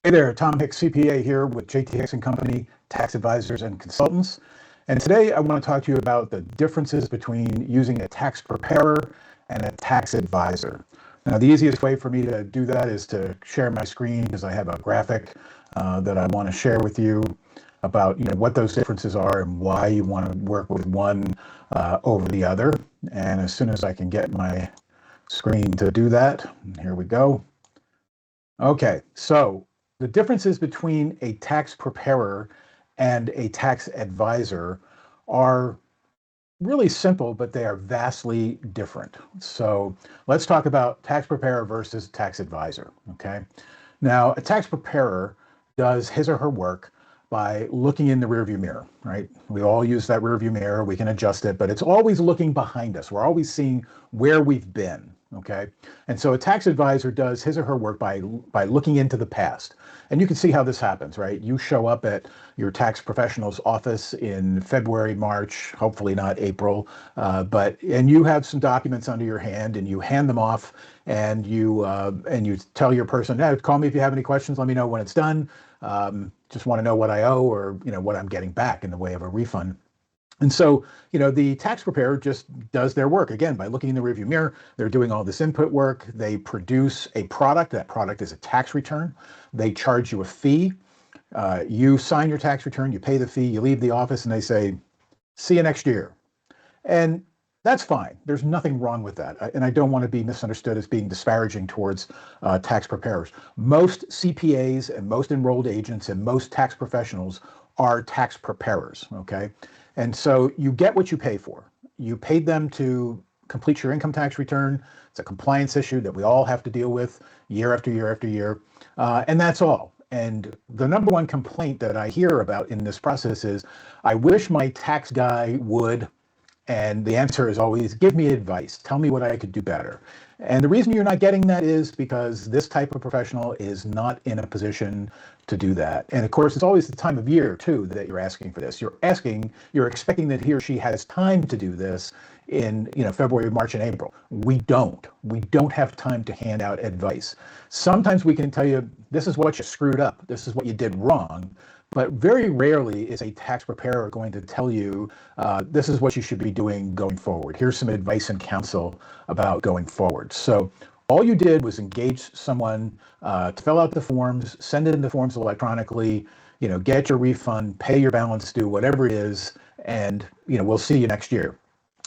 Hey there, Tom Hicks, CPA here with JT Hicks Company, tax advisors and consultants. And today I want to talk to you about the differences between using a tax preparer and a tax advisor. Now, the easiest way for me to do that is to share my screen because I have a graphic that I want to share with you about what those differences are and why you want to work with one over the other. And as soon as I can get my screen to do that, here we go. Okay, so the differences between a tax preparer and a tax advisor are really simple, but they are vastly different. So let's talk about tax preparer versus tax advisor. Okay. Now, a tax preparer does his or her work by looking in the rearview mirror, right? We all use that rearview mirror. We can adjust it, but it's always looking behind us. We're always seeing where we've been. Okay. And so a tax advisor does his or her work by looking into the past. And you can see how this happens, right? You show up at your tax professional's office in February, March, hopefully not April, and you have some documents under your hand and you hand them off and you tell your person, hey, call me if you have any questions. Let me know when it's done. Just want to know what I owe or what I'm getting back in the way of a refund. And so, the tax preparer just does their work again by looking in the rearview mirror. They're doing all this input work. They produce a product. That product is a tax return. They charge you a fee. You sign your tax return. You pay the fee. You leave the office, and they say, "See you next year." And that's fine. There's nothing wrong with that. And I don't want to be misunderstood as being disparaging towards tax preparers. Most CPAs and most enrolled agents and most tax professionals are tax preparers. Okay. And so you get what you pay for. You paid them to complete your income tax return. It's a compliance issue that we all have to deal with year after year after year. And that's all. And the number one complaint that I hear about in this process is, I wish my tax guy would. And the answer is always, give me advice. Tell me what I could do better. And the reason you're not getting that is because this type of professional is not in a position to do that. And of course, it's always the time of year too that you're asking for this. You're expecting that he or she has time to do this in February, March, and April. We don't have time to hand out advice. Sometimes we can tell you, this is what you screwed up. This is what you did wrong. But very rarely is a tax preparer going to tell you, this is what you should be doing going forward. Here's some advice and counsel about going forward. So all you did was engage someone to fill out the forms, send in the forms electronically, get your refund, pay your balance due, whatever it is, and we'll see you next year.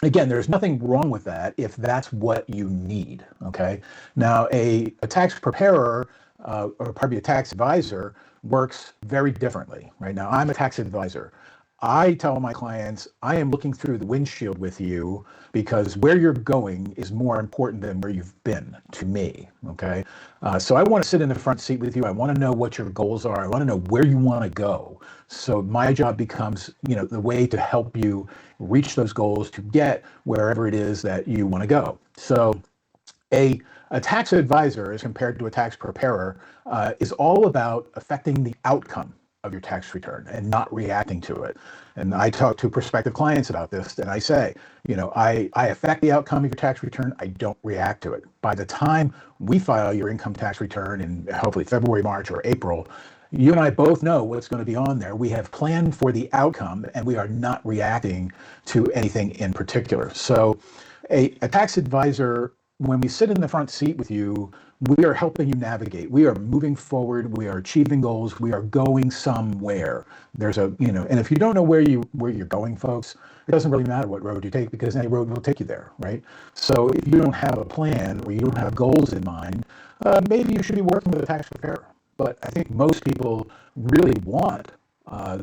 Again, there's nothing wrong with that if that's what you need. Okay. Now, a tax preparer or probably a tax advisor works very differently. Right now, I'm a tax advisor. I tell my clients, I am looking through the windshield with you because where you're going is more important than where you've been to me. Okay. So I want to sit in the front seat with you. I want to know what your goals are. I want to know where you want to go. So my job becomes, the way to help you reach those goals to get wherever it is that you want to go. So a tax advisor, as compared to a tax preparer, is all about affecting the outcome of your tax return and not reacting to it. And I talk to prospective clients about this, and I say, I affect the outcome of your tax return. I don't react to it. By the time we file your income tax return in hopefully February, March, or April, you and I both know what's going to be on there. We have planned for the outcome, and we are not reacting to anything in particular. So a tax advisor, when we sit in the front seat with you, we are helping you navigate. We are moving forward. We are achieving goals. We are going somewhere. There's and if you don't know where you're going, folks, it doesn't really matter what road you take because any road will take you there, right? So if you don't have a plan or you don't have goals in mind, maybe you should be working with a tax preparer. But I think most people really want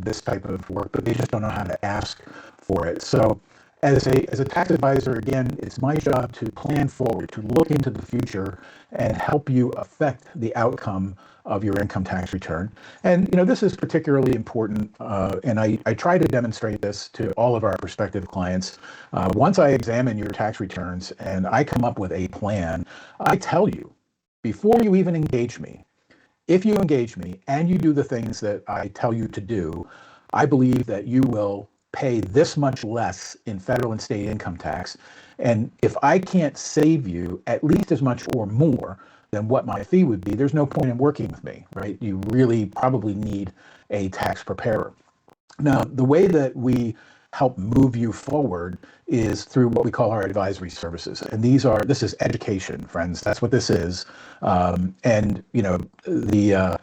this type of work, but they just don't know how to ask for it. So as a tax advisor, again, it's my job to plan forward, to look into the future and help you affect the outcome of your income tax return. And, this is particularly important, and I try to demonstrate this to all of our prospective clients. Once I examine your tax returns and I come up with a plan, I tell you, before you even engage me, if you engage me and you do the things that I tell you to do, I believe that you will pay this much less in federal and state income tax. And if I can't save you at least as much or more, than what my fee would be, there's no point in working with me, right? You really probably need a tax preparer. Now, the way that we help move you forward is through what we call our advisory services. And this is education, friends. That's what this is. And, the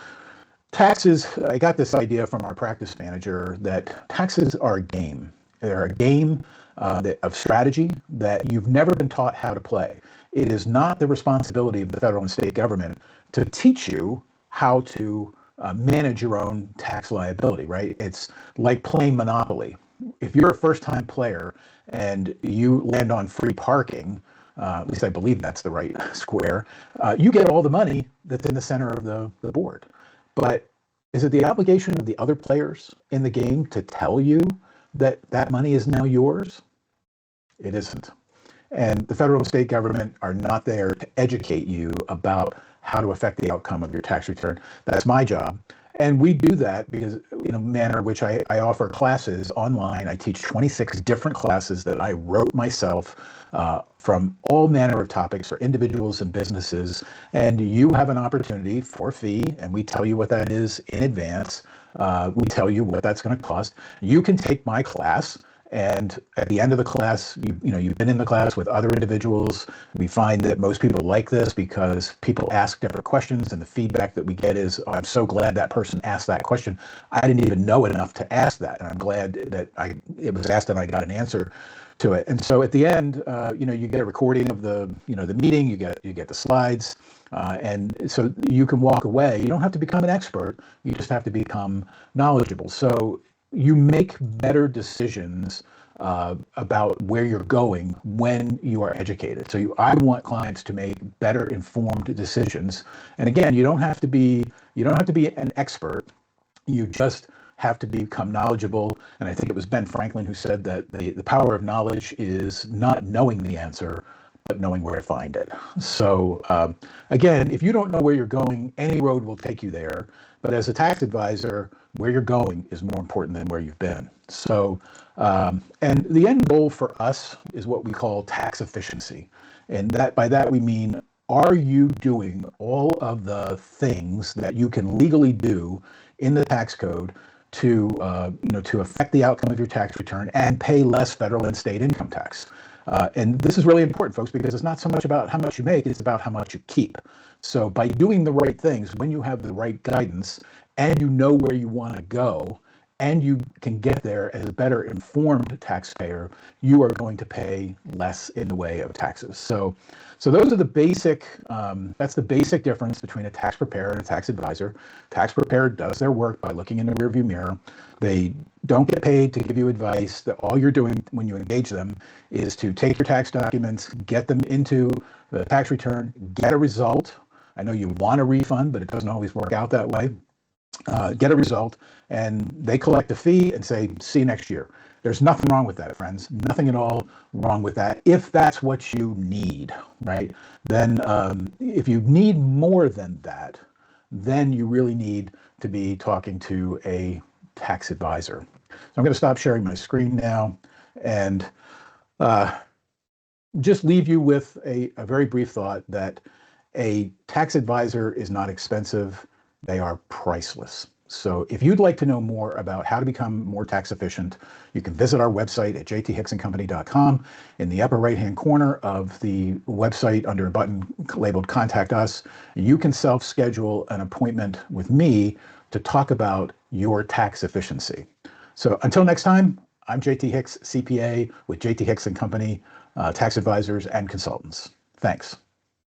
taxes, I got this idea from our practice manager that taxes are a game. They're a game of strategy that you've never been taught how to play. It is not the responsibility of the federal and state government to teach you how to manage your own tax liability, right? It's like playing Monopoly. If you're a first-time player and you land on free parking, at least I believe that's the right square, you get all the money that's in the center of the board. But is it the obligation of the other players in the game to tell you that that money is now yours? It isn't. And the federal and state government are not there to educate you about how to affect the outcome of your tax return. That's my job. And we do that because in a manner in which I offer classes online. I teach 26 different classes that I wrote myself from all manner of topics for individuals and businesses. And you have an opportunity for a fee, and we tell you what that is in advance. We tell you what that's going to cost. You can take my class. And at the end of the class, you've been in the class with other individuals. We find that most people like this because people ask different questions, and the feedback that we get is, "Oh, I'm so glad that person asked that question. I didn't even know it enough to ask that, and I'm glad that it was asked and I got an answer to it." And so at the end, you get a recording of the meeting. You get the slides, and so you can walk away. You don't have to become an expert. You just have to become knowledgeable. So you make better decisions about where you're going when you are educated. So I want clients to make better informed decisions. And again, you don't have to be an expert. You just have to become knowledgeable. And I think it was Ben Franklin who said that the power of knowledge is not knowing the answer, but knowing where to find it. So again, if you don't know where you're going, any road will take you there. But as a tax advisor, where you're going is more important than where you've been. So, and the end goal for us is what we call tax efficiency. And by that we mean, are you doing all of the things that you can legally do in the tax code to affect the outcome of your tax return and pay less federal and state income tax? And this is really important, folks, because it's not so much about how much you make, it's about how much you keep. So by doing the right things, when you have the right guidance and you know where you want to go, and you can get there as a better informed taxpayer, you are going to pay less in the way of taxes. So those are that's the basic difference between a tax preparer and a tax advisor. Tax preparer does their work by looking in the rearview mirror. They don't get paid to give you advice. That all you're doing when you engage them is to take your tax documents, get them into the tax return, get a result. I know you want a refund, but it doesn't always work out that way. Get a result, and they collect a fee and say, "See you next year." There's nothing wrong with that, friends. Nothing at all wrong with that. If that's what you need, right? Then if you need more than that, then you really need to be talking to a tax advisor. So I'm going to stop sharing my screen now and just leave you with a very brief thought that a tax advisor is not expensive. They are priceless. So if you'd like to know more about how to become more tax efficient, you can visit our website at jthicksandcompany.com. In the upper right-hand corner of the website, under a button labeled Contact Us, you can self-schedule an appointment with me to talk about your tax efficiency. So until next time, I'm JT Hicks, CPA with JT Hicks and Company, tax advisors and consultants. Thanks.